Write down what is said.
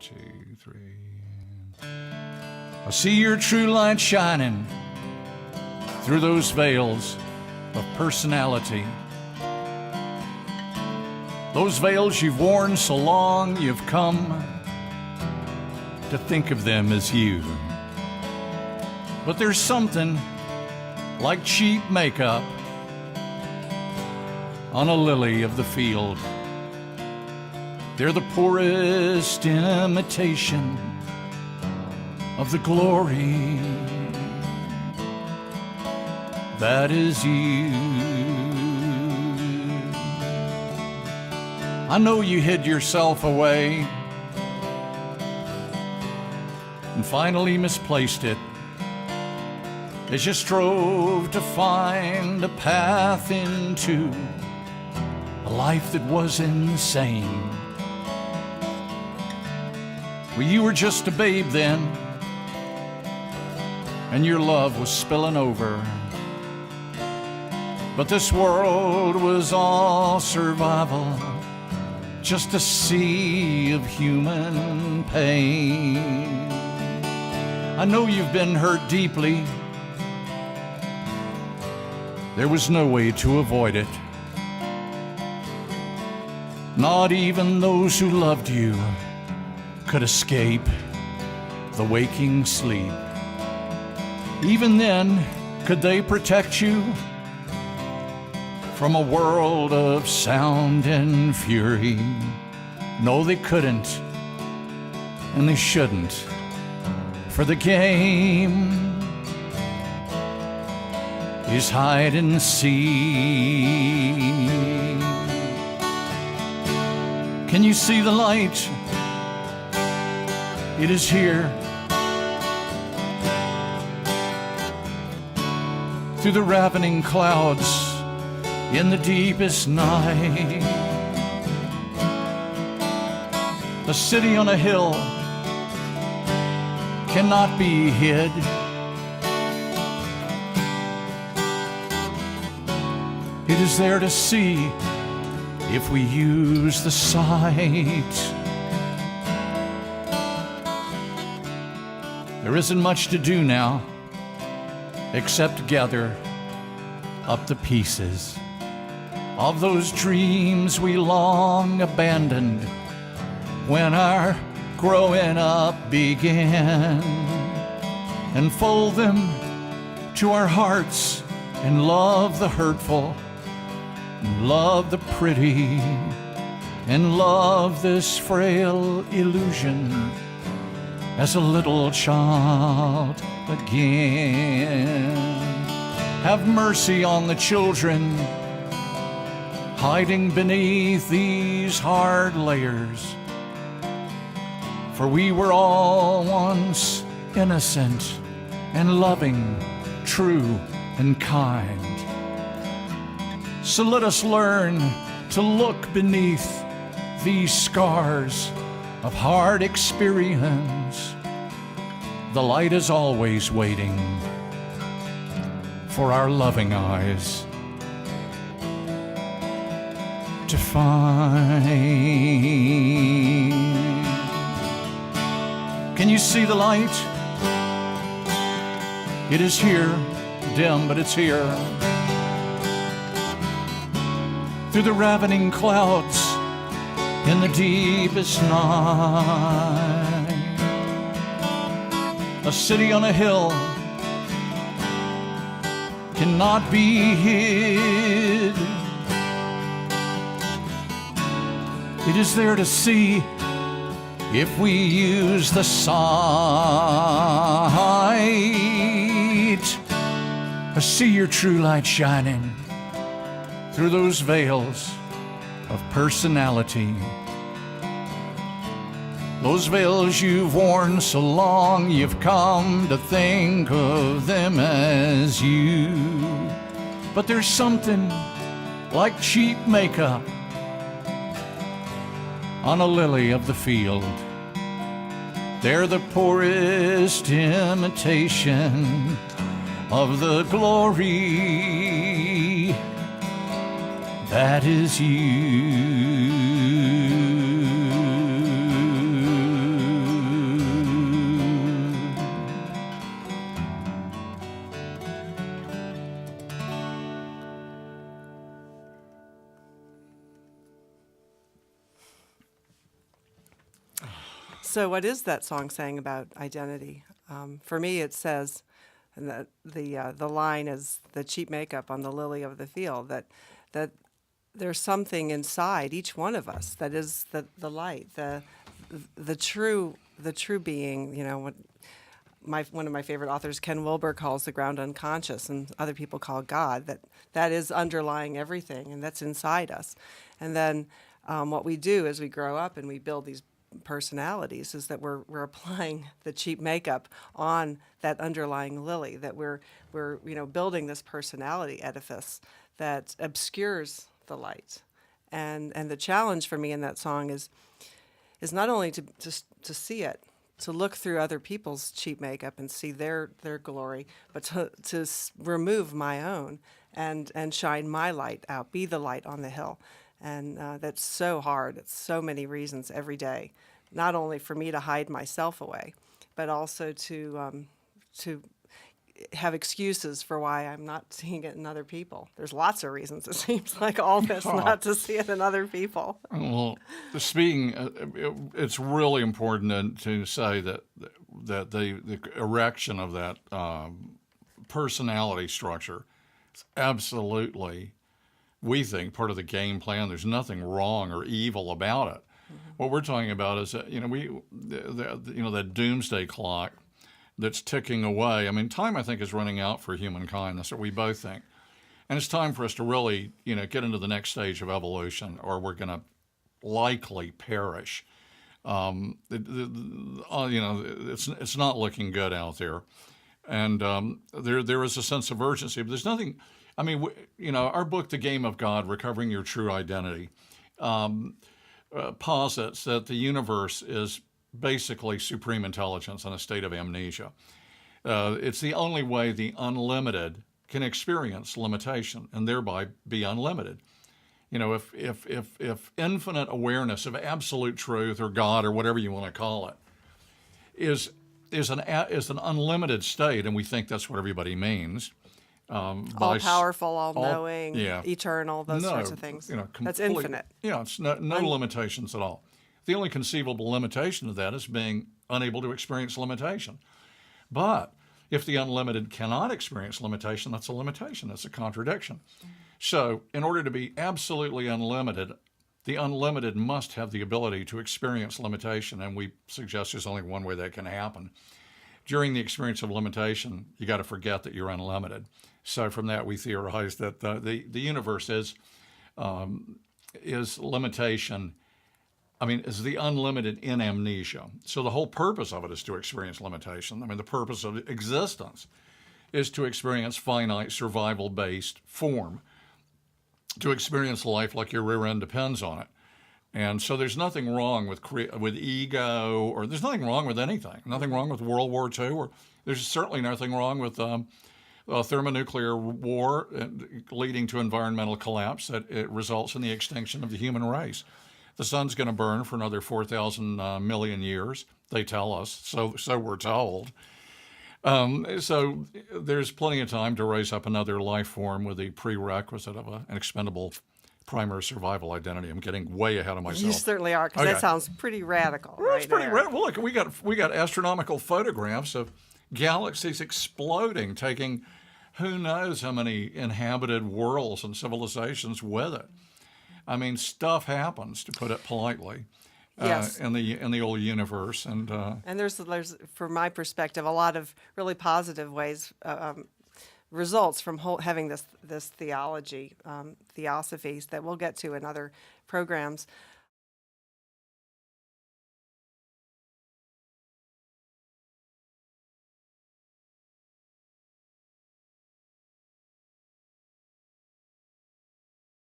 2, 3. I see your true light shining through those veils of personality. Those veils you've worn so long you've come to think of them as you. But there's something like cheap makeup on a lily of the field. They're the poorest imitation of the glory that is you. I know you hid yourself away and finally misplaced it as you strove to find a path into a life that was insane. Well, you were just a babe then, and your love was spilling over. But this world was all survival, just a sea of human pain. I know you've been hurt deeply. There was no way to avoid it. Not even those who loved you could escape the waking sleep. Even then, could they protect you from a world of sound and fury? No, they couldn't, and they shouldn't, for the game is hide and seek. Can you see the light? It is here. Through the ravening clouds in the deepest night, the city on a hill cannot be hid. It is there to see if we use the sight. There isn't much to do now except gather up the pieces of those dreams we long abandoned when our growing up began, and fold them to our hearts and love the hurtful, and love the pretty, and love this frail illusion as a little child again. Have mercy on the children hiding beneath these hard layers, for we were all once innocent and loving, true and kind. So let us learn to look beneath these scars of hard experience. The light is always waiting for our loving eyes to find. Can you see the light? It is here, dim, but it's here. Through the ravening clouds in the deepest night, a city on a hill cannot be hid. It is there to see if we use the sight. I see your true light shining through those veils of personality. Those veils you've worn so long, you've come to think of them as you. But there's something like cheap makeup on a lily of the field. They're the poorest imitation of the glory that is you. So, what is that song saying about identity? For me, it says, and the line is the cheap makeup on the lily of the field. That there's something inside each one of us that is the light, the true being. You know what one of my favorite authors, Ken Wilber, calls the ground unconscious, and other people call God. That is underlying everything, and that's inside us. And then what we do as we grow up and we build these personalities is that we're applying the cheap makeup on that underlying lily, that we're building this personality edifice that obscures the light. And the challenge for me in that song is not only to see it, to look through other people's cheap makeup and see their glory, but to remove my own and shine my light out, be the light on the hill. And that's so hard. It's so many reasons every day, not only for me to hide myself away, but also to have excuses for why I'm not seeing it in other people. There's lots of reasons, it seems like, all this not to see it in other people. Well, it's really important to say that the erection of that personality structure is absolutely, we think, part of the game plan. There's nothing wrong or evil about it. Mm-hmm. What we're talking about is that, that doomsday clock that's ticking away. I mean, time, I think, is running out for humankind. That's what we both think. And it's time for us to really, get into the next stage of evolution, or we're going to likely perish. It's not looking good out there. And there is a sense of urgency. But there's nothing, our book, The Game of God, Recovering Your True Identity, posits that the universe is basically supreme intelligence in a state of amnesia. It's the only way the unlimited can experience limitation and thereby be unlimited. If infinite awareness of absolute truth or God or whatever you want to call it is an unlimited state, and we think that's what everybody means. All powerful, all knowing, eternal, those sorts of things. That's infinite. It's no limitations at all. The only conceivable limitation of that is being unable to experience limitation. But if the unlimited cannot experience limitation, that's a limitation. That's a contradiction. So in order to be absolutely unlimited, the unlimited must have the ability to experience limitation, and we suggest there's only one way that can happen. During the experience of limitation, you got to forget that you're unlimited. So from that, we theorize that the universe is limitation. Is the unlimited in amnesia. So the whole purpose of it is to experience limitation. The purpose of existence is to experience finite survival-based form, to experience life like your rear end depends on it. And so there's nothing wrong with ego, or there's nothing wrong with anything. Nothing wrong with World War II, or there's certainly nothing wrong with thermonuclear war leading to environmental collapse that it results in the extinction of the human race. The sun's going to burn for another 4,000 million years, they tell us, so we're told. So there's plenty of time to raise up another life form with the prerequisite of an expendable primary survival identity. I'm getting way ahead of myself. You certainly are, because that sounds pretty radical. Well, it's pretty radical. Well, look, we got astronomical photographs of galaxies exploding, taking who knows how many inhabited worlds and civilizations with it. Stuff happens, to put it politely, yes. in the old universe, and there's, from my perspective, a lot of really positive ways, results from having this theology, theosophies that we'll get to in other programs.